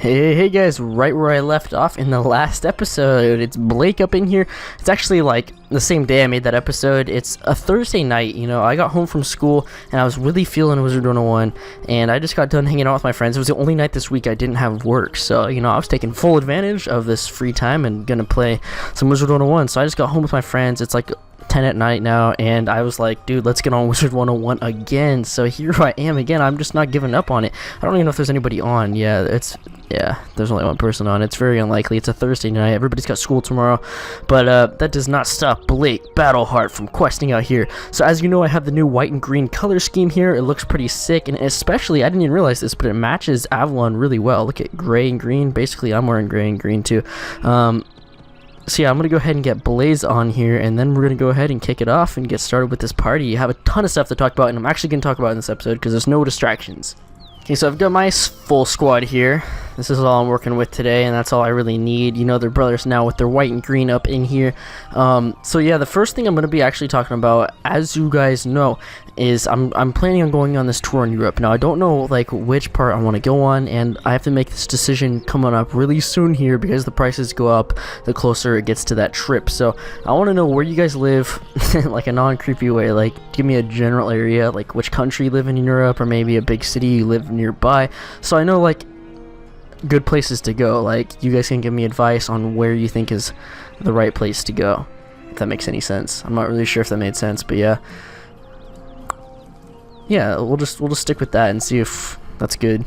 Hey guys, right where I left off in the last episode. It's Blake up in here. It's actually like the same day I made that episode. It's a Thursday night, I got home from school and I was really feeling Wizard101 and I just got done hanging out with my friends. It was the only night this week I didn't have work, so I was taking full advantage of this free time and gonna play some Wizard101. So I just got home with my friends. It's like 10 at night now, and I was like, dude, let's get on Wizard101 again. So here I am again. I'm just not giving up on it. I don't even know if there's anybody on. There's only one person on. It's very unlikely. It's a Thursday night. Everybody's got school tomorrow, but that does not stop Blake Battleheart from questing out here. So as you know, I have the new white and green color scheme here. It looks pretty sick, and especially, I didn't even realize this, but it matches Avalon really well. Look at gray and green. Basically, I'm wearing gray and green too. So yeah, I'm going to go ahead and get Blaze on here, and then we're going to go ahead and kick it off and get started with this party. You have a ton of stuff to talk about, and I'm actually going to talk about it in this episode because there's no distractions. Okay, so I've got my full squad here. This is all I'm working with today, and that's all I really need. They're brothers now with their white and green up in here. So yeah, the first thing I'm going to be actually talking about, as you guys know, is I'm planning on going on this tour in Europe. Now, I don't know which part I want to go on, and I have to make this decision coming up really soon here because the prices go up the closer it gets to that trip. So I want to know where you guys live, like a non-creepy way. Give me a general area, like which country you live in Europe, or maybe a big city you live nearby, so I know good places to go. You guys can give me advice on where you think is the right place to go, if that makes any sense. I'm not really sure if that made sense, but yeah, we'll just stick with that and see if that's good.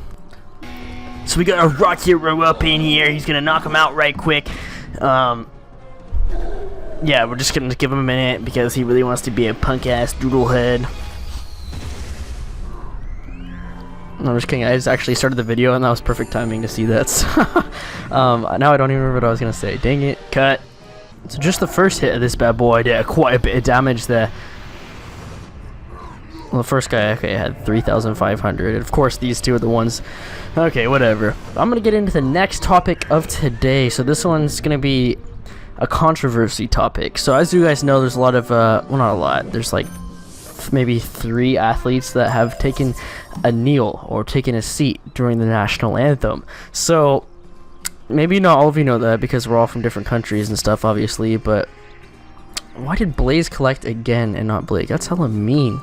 So we got a rock hero up in here. He's gonna knock him out right quick. Yeah, we're just gonna give him a minute because he really wants to be a punk ass doodlehead. I'm just kidding. I just actually started the video and that was perfect timing to see that. Now I don't even remember what I was gonna say. Dang it. Cut. So just the first hit of this bad boy did quite a bit of damage there. Well, the first guy, okay, had 3,500. Of course, these two are the ones. Okay, whatever. I'm gonna get into the next topic of today. So this one's gonna be a controversy topic. So as you guys know, there's a lot of well, not a lot. There's maybe 3 athletes that have taken a kneel or taken a seat during the national anthem. So maybe not all of you know that because we're all from different countries and stuff, obviously, but why did Blaze collect again and not Blake? That's hella mean.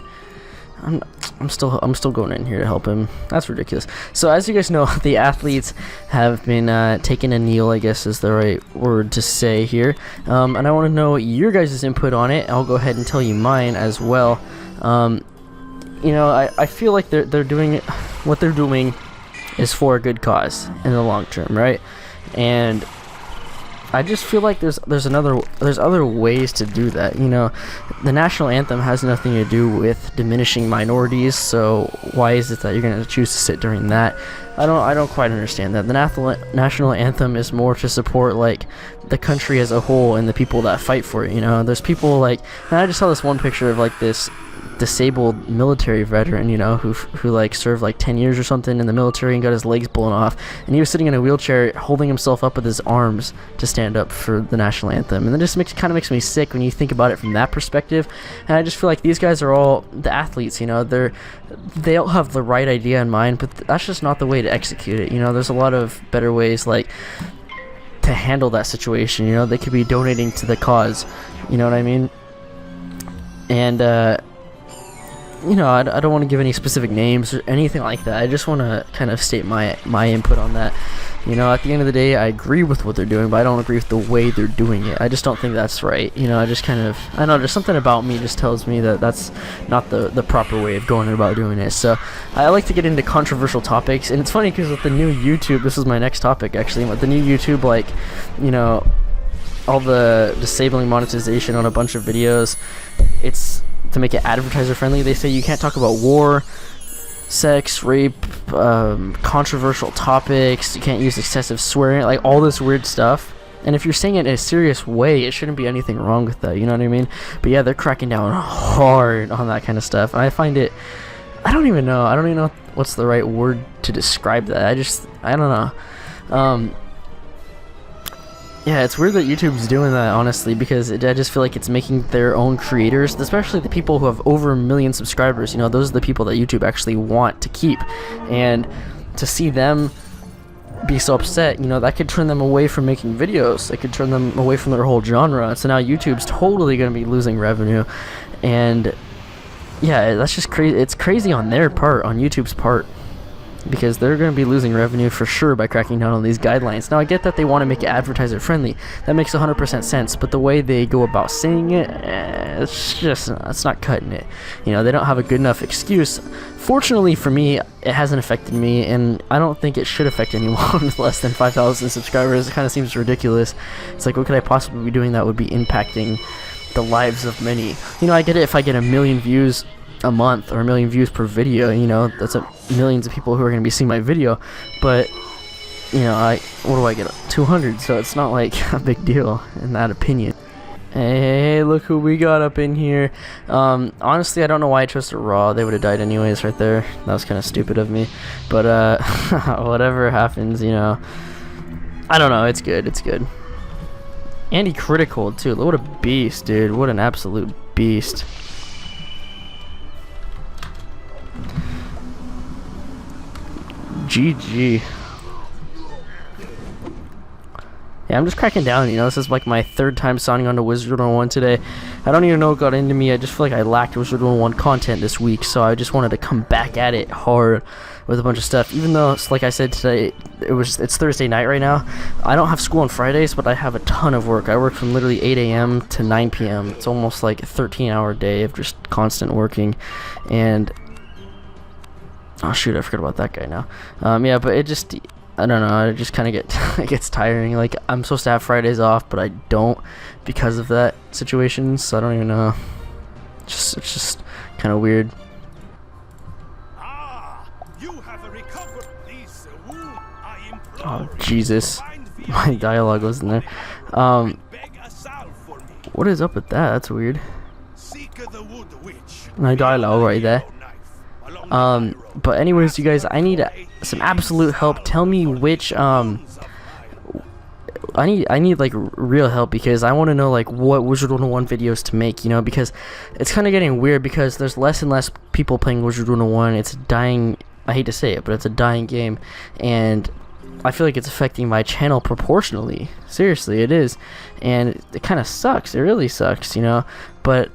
I'm still going in here to help him. That's ridiculous. So as you guys know, the athletes have been taking a kneel, I guess is the right word to say here, and I want to know your guys' input on it. I'll go ahead and tell you mine as well. I feel like they're doing it, what they're doing is for a good cause in the long term, right? And I just feel like there's other ways to do that. The national anthem has nothing to do with diminishing minorities, so why is it that you're gonna choose to sit during that? I don't quite understand that. The national anthem is more to support the country as a whole and the people that fight for it. There's people and I just saw this one picture of this disabled military veteran, who served 10 years or something in the military and got his legs blown off, and he was sitting in a wheelchair holding himself up with his arms to stand up for the national anthem. And that just kind of makes me sick when you think about it from that perspective. And I just feel like these guys are all the athletes, they all have the right idea in mind, but that's just not the way to execute it. There's a lot of better ways to handle that situation. They could be donating to the cause, you know what I mean? And I don't want to give any specific names or anything like that. I just want to kind of state my input on that. At the end of the day, I agree with what they're doing, but I don't agree with the way they're doing it. I just don't think that's right. I just I don't know, there's something about me just tells me that that's not the proper way of going about doing it. So I like to get into controversial topics, and it's funny because with the new YouTube, this is my next topic actually, with the new YouTube, all the disabling monetization on a bunch of videos, it's to make it advertiser friendly. They say you can't talk about war, sex, rape, controversial topics, you can't use excessive swearing, all this weird stuff. And if you're saying it in a serious way, it shouldn't be anything wrong with that, you know what I mean? But yeah, they're cracking down hard on that kind of stuff, and I find it, I don't even know what's the right word to describe that. I don't know. Yeah, it's weird that YouTube's doing that, honestly, because I just feel like it's making their own creators, especially the people who have over 1 million subscribers, those are the people that YouTube actually want to keep. And to see them be so upset, you know, that could turn them away from making videos. It could turn them away from their whole genre. So now YouTube's totally going to be losing revenue. And yeah, that's just crazy. It's crazy on their part, on YouTube's part, because they're going to be losing revenue for sure by cracking down on these guidelines. Now, I get that they want to make it advertiser friendly. That makes 100% sense, but the way they go about saying it, it's not cutting it. You know, they don't have a good enough excuse. Fortunately for me, it hasn't affected me, and I don't think it should affect anyone with less than 5,000 subscribers. It kind of seems ridiculous. It's like, what could I possibly be doing that would be impacting the lives of many? You know, I get it if I get 1 million views a month or 1 million views per video, you know, that's millions of people who are going to be seeing my video, but you know, what do I get, 200, so it's not like a big deal in that opinion. Hey, look who we got up in here. Honestly, I don't know why I chose to raw. They would have died anyways right there. That was kind of stupid of me, but whatever happens, you know, I don't know, it's good, it's good. And he critical too. What a beast, dude. What an absolute beast. GG. Yeah, I'm just cracking down, you know. This is like my 3rd time signing on to Wizard101 today. I don't even know what got into me. I just feel like I lacked Wizard101 content this week, so I just wanted to come back at it hard with a bunch of stuff. Even though, like I said today, it's Thursday night right now. I don't have school on Fridays, but I have a ton of work. I work from literally 8 a.m. to 9 p.m. It's almost like a 13-hour day of just constant working, and oh shoot, I forgot about that guy now. Yeah, but it just, I don't know, it just kind of it gets tiring. Like, I'm supposed to have Fridays off, but I don't because of that situation, so I don't even know. It's just kind of weird. Oh, Jesus. My dialogue was in there. What is up with that? That's weird. My dialogue right there. But anyways, you guys, I need some absolute help. Tell me which I need like real help, because I want to know like what Wizard101 videos to make, you know, because it's kind of getting weird because there's less and less people playing Wizard101. It's dying. I hate to say it, but it's a dying game, and I feel like it's affecting my channel proportionally. Seriously, it is, and it kind of sucks. It really sucks, you know, but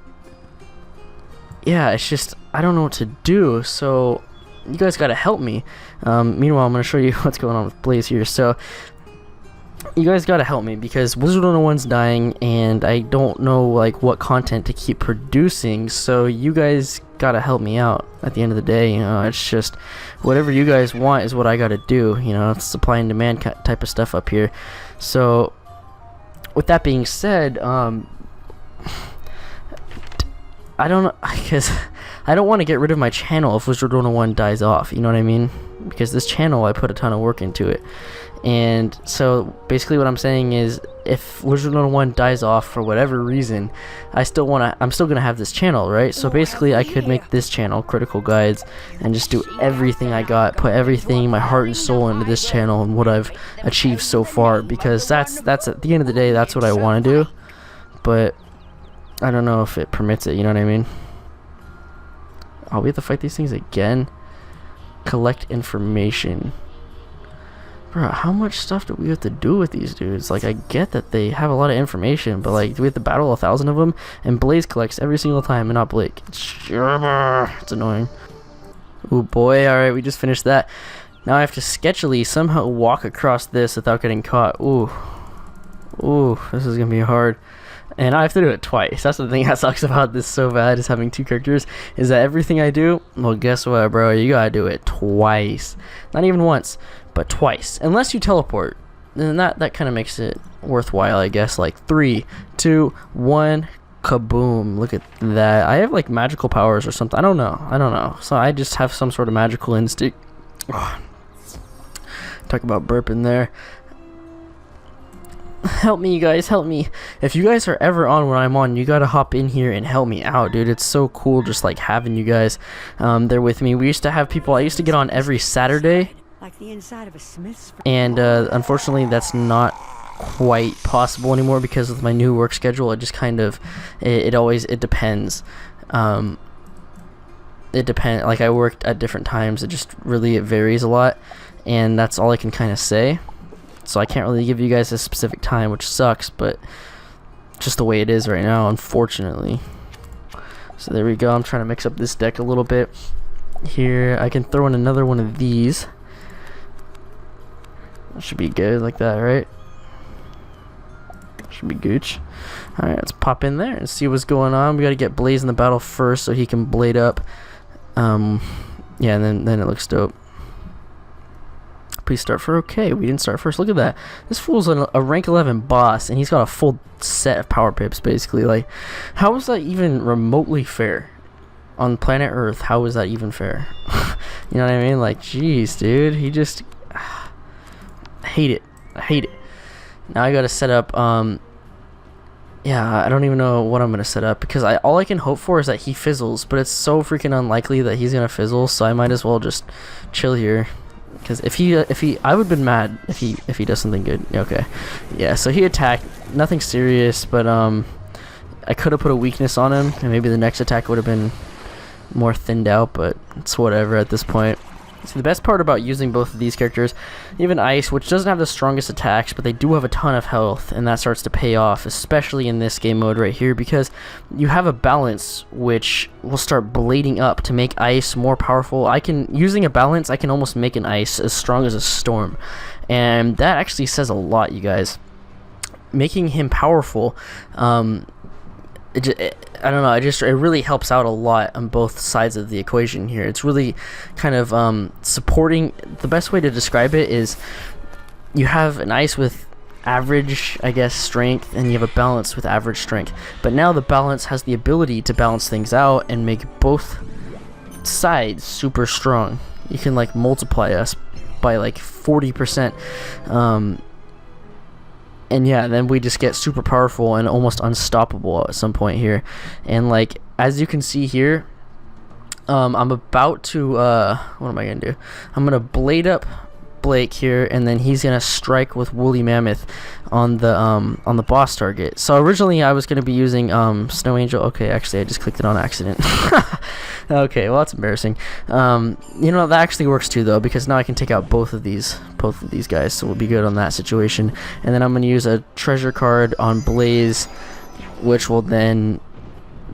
yeah, it's just, I don't know what to do, so you guys gotta help me. Meanwhile, I'm gonna show you what's going on with Blaze here. So you guys gotta help me, because Wizard101's dying, and I don't know like what content to keep producing, so you guys gotta help me out at the end of the day. You know, it's just whatever you guys want is what I gotta do. You know, it's supply and demand type of stuff up here. So with that being said, I don't know, because I don't want to get rid of my channel if Wizard101 dies off, you know what I mean? Because this channel, I put a ton of work into it. And so basically what I'm saying is, if Wizard101 dies off for whatever reason, I'm still gonna have this channel, right? So basically I could make this channel, Critical Guides, and just do everything I got, put everything, my heart and soul into this channel and what I've achieved so far, because that's at the end of the day, that's what I want to do. But I don't know if it permits it, you know what I mean? Oh, we have to fight these things again? Collect information. Bro, how much stuff do we have to do with these dudes? Like, I get that they have a lot of information, but like, do we have to battle 1,000 of them? And Blaze collects every single time, and not Blake. It's annoying. Oh boy, alright, we just finished that. Now I have to sketchily somehow walk across this without getting caught. Ooh. Ooh, this is gonna be hard. And I have to do it twice. That's the thing that sucks about this so bad, is having 2 characters, is that everything I do, well, guess what, bro? You gotta do it twice. Not even once, but twice. Unless you teleport. Then that kind of makes it worthwhile, I guess. Like 3, 2, 1, kaboom. Look at that. I have like magical powers or something. I don't know. So I just have some sort of magical instinct. Oh. Talk about burping there. Help me, you guys, help me. If you guys are ever on when I'm on, you gotta hop in here and help me out, dude. It's so cool just like having you guys there with me. We used to have people, I used to get on every Saturday, like the inside of a smith's, and unfortunately that's not quite possible anymore because of my new work schedule. It just kind of it depends. it depends. Like, I worked at different times. It varies a lot, and that's all I can kind of say. So I can't really give you guys a specific time, which sucks, but just the way it is right now, unfortunately. So there we go. I'm trying to mix up this deck a little bit here. I can throw in another one of these. That should be good, like that, right? Should be gooch. Alright, let's pop in there and see what's going on. We gotta get Blaze in the battle first so he can blade up. Yeah, and then it looks dope. Please start for okay. We didn't start first. Look at that. This fool's a rank 11 boss, and he's got a full set of power pips, basically. Like, how is that even remotely fair? On planet Earth, how is that even fair? You know what I mean? Like, jeez, dude. He just... I hate it. I hate it. Now I gotta set up, yeah, I don't even know what I'm gonna set up, because all I can hope for is that he fizzles, but it's so freaking unlikely that he's gonna fizzle, so I might as well just chill here. Because if he, I would've been mad if he does something good. Okay, yeah. So he attacked, nothing serious, but I could have put a weakness on him, and maybe the next attack would have been more thinned out. But it's whatever at this point. See, the best part about using both of these characters, even Ice, which doesn't have the strongest attacks, but they do have a ton of health, and that starts to pay off, especially in this game mode right here, because you have a balance which will start blading up to make Ice more powerful. Using a balance, I can almost make an Ice as strong as a Storm, and that actually says a lot, you guys. Making him powerful, I don't know, it really helps out a lot on both sides of the equation here. It's really kind of supporting. The best way to describe it is you have an Ice with average, I guess, strength, and you have a balance with average strength. But now the balance has the ability to balance things out and make both sides super strong. You can like multiply us by like 40%. And yeah, then we just get super powerful and almost unstoppable at some point here. And like, as you can see here, I'm about to, what am I going to do? I'm going to blade up Blake here, and then he's going to strike with Woolly Mammoth on the boss target. So originally I was going to be using Snow Angel. Okay, actually I just clicked it on accident. Okay, well that's embarrassing. You know, that actually works too though, because now I can take out both of these guys, so we'll be good on that situation. And then I'm going to use a treasure card on Blaze, which will then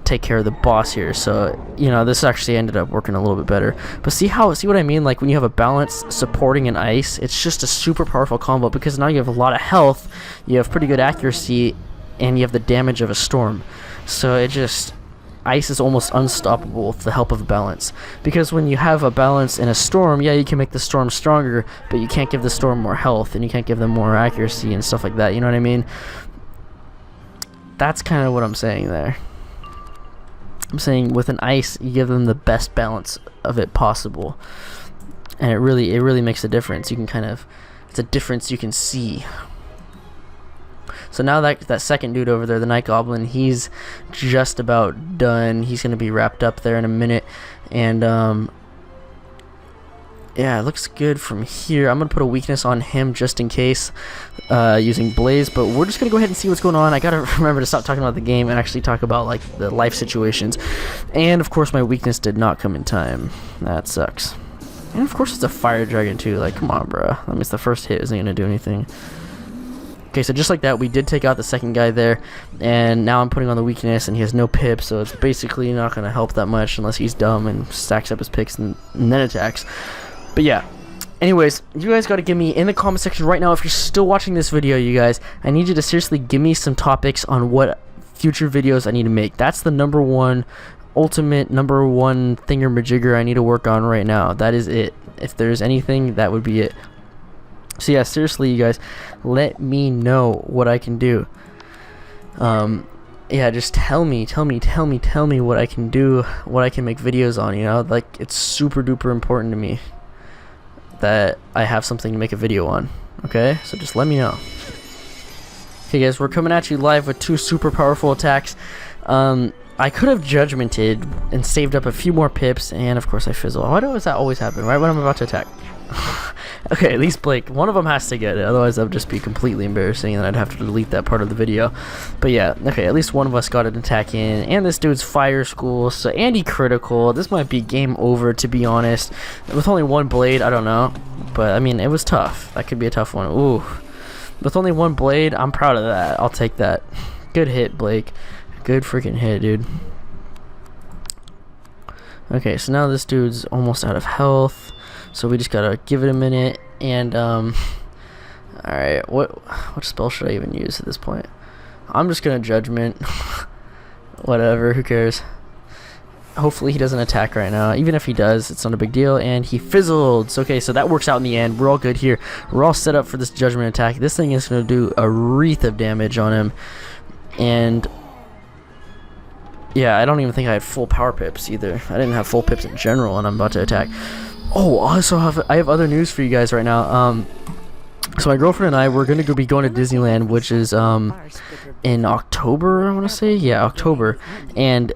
take care of the boss here. So, you know, this actually ended up working a little bit better. But see what I mean? Like, when you have a balance supporting an Ice, it's just a super powerful combo, because now you have a lot of health, you have pretty good accuracy, and you have the damage of a Storm. So it just... Ice is almost unstoppable with the help of a balance. Because when you have a balance in a Storm, yeah, you can make the Storm stronger, but you can't give the Storm more health, and you can't give them more accuracy and stuff like that, you know what I mean? That's kind of what I'm saying there. I'm saying with an Ice, you give them the best balance of it possible, and it really makes a difference. You can kind of, it's a difference you can see. So now that second dude over there, the Night Goblin, he's just about done. He's gonna be wrapped up there in a minute, and yeah, it looks good from here. I'm gonna put a weakness on him just in case, using Blaze, but we're just gonna go ahead and see what's going on. I gotta remember to stop talking about the game and actually talk about like the life situations. And of course my weakness did not come in time. That sucks. And of course it's a fire dragon too. Like, come on, bro. That means the first hit isn't gonna do anything. Okay, so just like that, we did take out the second guy there, and now I'm putting on the weakness, and he has no pip, so it's basically not going to help that much unless he's dumb and stacks up his picks and then attacks. But yeah, anyways, you guys got to give me in the comment section right now, if you're still watching this video, you guys, I need you to seriously give me some topics on what future videos I need to make. That's the ultimate number one thingamajigger I need to work on right now. That is it. If there's anything, that would be it. So yeah, seriously, you guys, let me know what I can do. Yeah, just tell me what I can do, what I can make videos on, you know? Like, it's super duper important to me that I have something to make a video on, okay? So just let me know. Okay, guys, we're coming at you live with two super powerful attacks. I could have judgmented and saved up a few more pips, and of course I fizzle. Why does that always happen, right when I'm about to attack? Okay, at least Blake, one of them has to get it, otherwise that would just be completely embarrassing and I'd have to delete that part of the video. But yeah, okay, at least one of us got an attack in, and this dude's fire school, so Andy critical. This might be game over, to be honest. With only one blade, I don't know, but I mean, it was tough. That could be a tough one. Ooh. With only one blade, I'm proud of that. I'll take that. Good hit, Blake. Good freaking hit, dude. Okay, so now this dude's almost out of health, so we just gotta give it a minute. And alright, what spell should I even use at this point? I'm just gonna judgment. Whatever, who cares? Hopefully he doesn't attack right now. Even if he does, it's not a big deal. And he fizzled. So, okay, so that works out in the end. We're all good here. We're all set up for this judgment attack. This thing is gonna do a wreath of damage on him. And yeah, I don't even think I had full power pips either. I didn't have full pips in general, and I'm about to attack. Oh, also I have other news for you guys right now. So my girlfriend and I, we're gonna be going to Disneyland, which is in October, I want to say. Yeah, October. And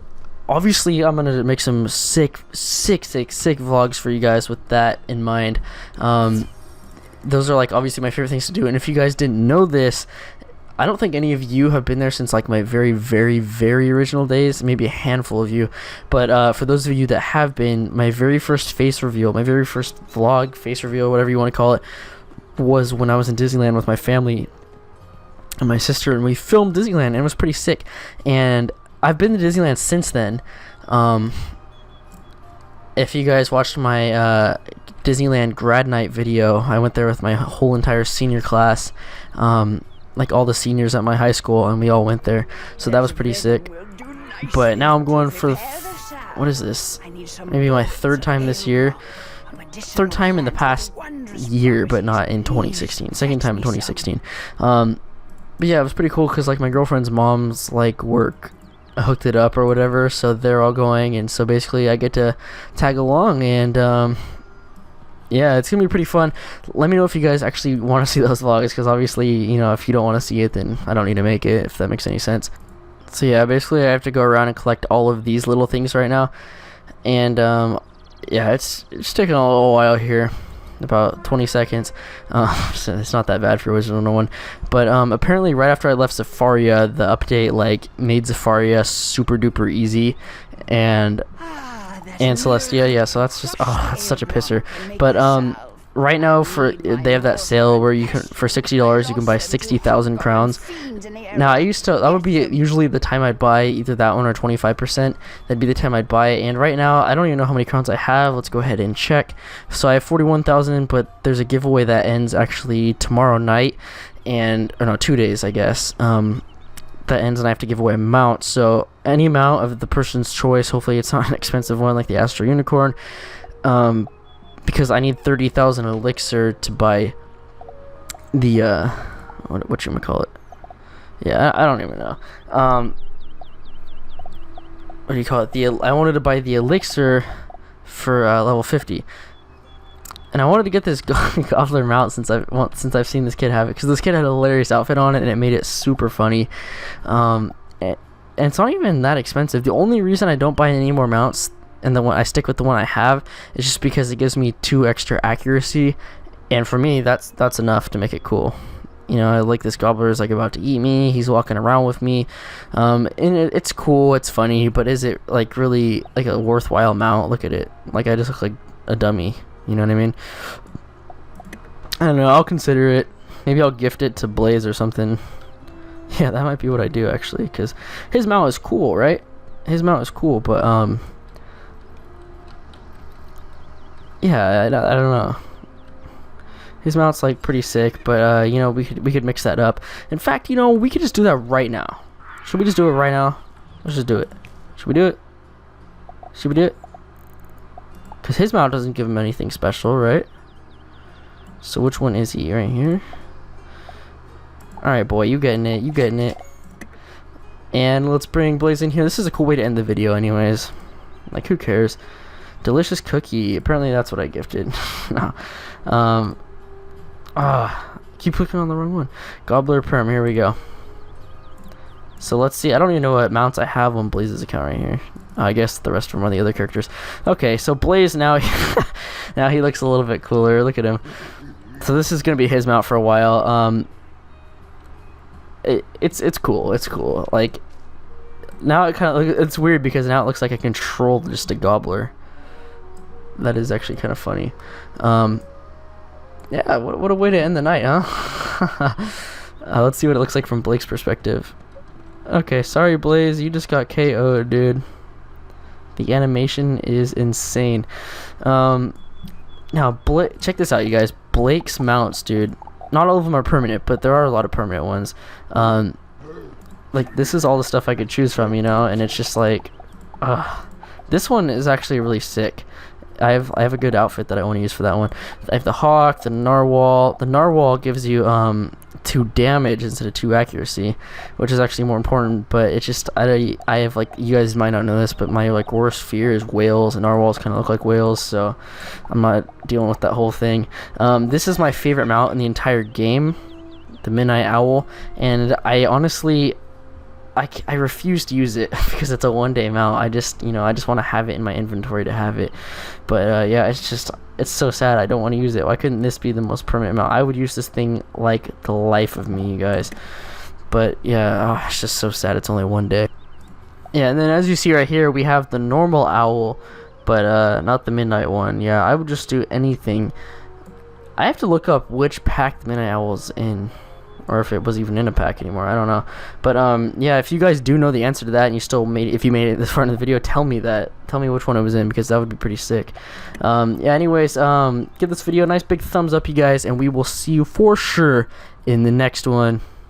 obviously I'm gonna make some sick vlogs for you guys with that in mind. Those are like obviously my favorite things to do. And if you guys didn't know this, I don't think any of you have been there since like my very original days, maybe a handful of you, but for those of you that have been, my very first face reveal, my very first vlog, face reveal, whatever you want to call it, was when I was in Disneyland with my family and my sister, and we filmed Disneyland, and it was pretty sick. And I've been to Disneyland since then. If you guys watched my Disneyland grad night video, I went there with my whole entire senior class, like all the seniors at my high school, and we all went there, so that was pretty sick. But now I'm going for what is this, maybe my third time this year, third time in the past year, but not in 2016, second time in 2016. But yeah, it was pretty cool because like my girlfriend's mom's like work hooked it up or whatever, so they're all going, and so basically I get to tag along. And yeah, it's gonna be pretty fun. Let me know if you guys actually want to see those vlogs, because obviously, you know, if you don't want to see it, then I don't need to make it, if that makes any sense. So yeah, basically I have to go around and collect all of these little things right now. And yeah, it's taking a little while here, about 20 seconds. So it's not that bad for Wizard101. But apparently right after I left Zafaria, the update like made Zafaria super duper easy. And Celestia, yeah, so that's just, oh, that's such a pisser. But right now they have that sale where you can, for $60 you can buy 60,000 crowns. Now that would be usually the time I'd buy either that one or 25%. That'd be the time I'd buy it. And right now I don't even know how many crowns I have. Let's go ahead and check. So I have 41,000, but there's a giveaway that ends actually tomorrow night, or no, 2 days I guess. That ends, and I have to give away a mount, so any amount of the person's choice. Hopefully it's not an expensive one like the Astro Unicorn, because I need 30,000 elixir to buy the what you gonna call it? Yeah, I don't even know. What do you call it? I wanted to buy the elixir for level 50. And I wanted to get this Gobbler mount since I've seen this kid have it, because this kid had a hilarious outfit on it, and it made it super funny. And it's not even that expensive. The only reason I don't buy any more mounts, and I stick with the one I have, is just because it gives me 2 extra accuracy, and for me that's enough to make it cool. You know, like this Gobbler is like about to eat me. He's walking around with me, and it's cool, it's funny, but is it like really like a worthwhile mount? Look at it, like I just look like a dummy. You know what I mean? I don't know, I'll consider it. Maybe I'll gift it to Blaze or something. Yeah, that might be what I do actually, because his mount is cool, right? His mount is cool, but yeah, I don't know. His mount's like pretty sick, but you know, we could mix that up. In fact, you know, we could just do that right now. Should we just do it right now? Let's just do it. Should we do it? Should we do it? Because his mount doesn't give him anything special, right? So which one is he? Right here? Alright, boy, you getting it. You getting it. And let's bring Blaze in here. This is a cool way to end the video anyways. Like, who cares? Delicious cookie. Apparently that's what I gifted. No. Keep clicking on the wrong one. Gobbler Perm. Here we go. So let's see. I don't even know what mounts I have on Blaze's account right here. I guess the rest of them are the other characters. Okay, so Blaze now, now he looks a little bit cooler. Look at him. So this is gonna be his mount for a while. It's cool. It's cool. Like, now it kind of, it's weird because now it looks like I control just a gobbler. That is actually kind of funny. Yeah, what a way to end the night, huh? Let's see what it looks like from Blake's perspective. Okay, sorry Blaze, you just got KO'd, dude. The animation is insane. Now, check this out, you guys. Blake's mounts, dude. Not all of them are permanent, but there are a lot of permanent ones. Like, this is all the stuff I could choose from, you know, and it's just like, this one is actually really sick. I have a good outfit that I want to use for that one. I have the hawk, the narwhal. The narwhal gives you 2 damage instead of 2 accuracy, which is actually more important. But it's just I have, like, you guys might not know this, but my like worst fear is whales, and narwhals kind of look like whales, so I'm not dealing with that whole thing. This is my favorite mount in the entire game, the Midnight Owl, and I honestly, I refuse to use it because it's a one-day mount. I just want to have it in my inventory to have it. But yeah, it's so sad I don't want to use it. Why couldn't this be the most permanent mount? I would use this thing like the life of me, you guys. But yeah, it's just so sad it's only one day. Yeah, and then as you see right here, we have the normal owl, but not the midnight one. Yeah, I would just do anything. I have to look up which pack the midnight owl's in, or if it was even in a pack anymore. I don't know. But yeah, if you guys do know the answer to that, and you still if you made it this far in the video, tell me which one it was in, because that would be pretty sick. Yeah, anyways, give this video a nice big thumbs up, you guys, and we will see you for sure in the next one.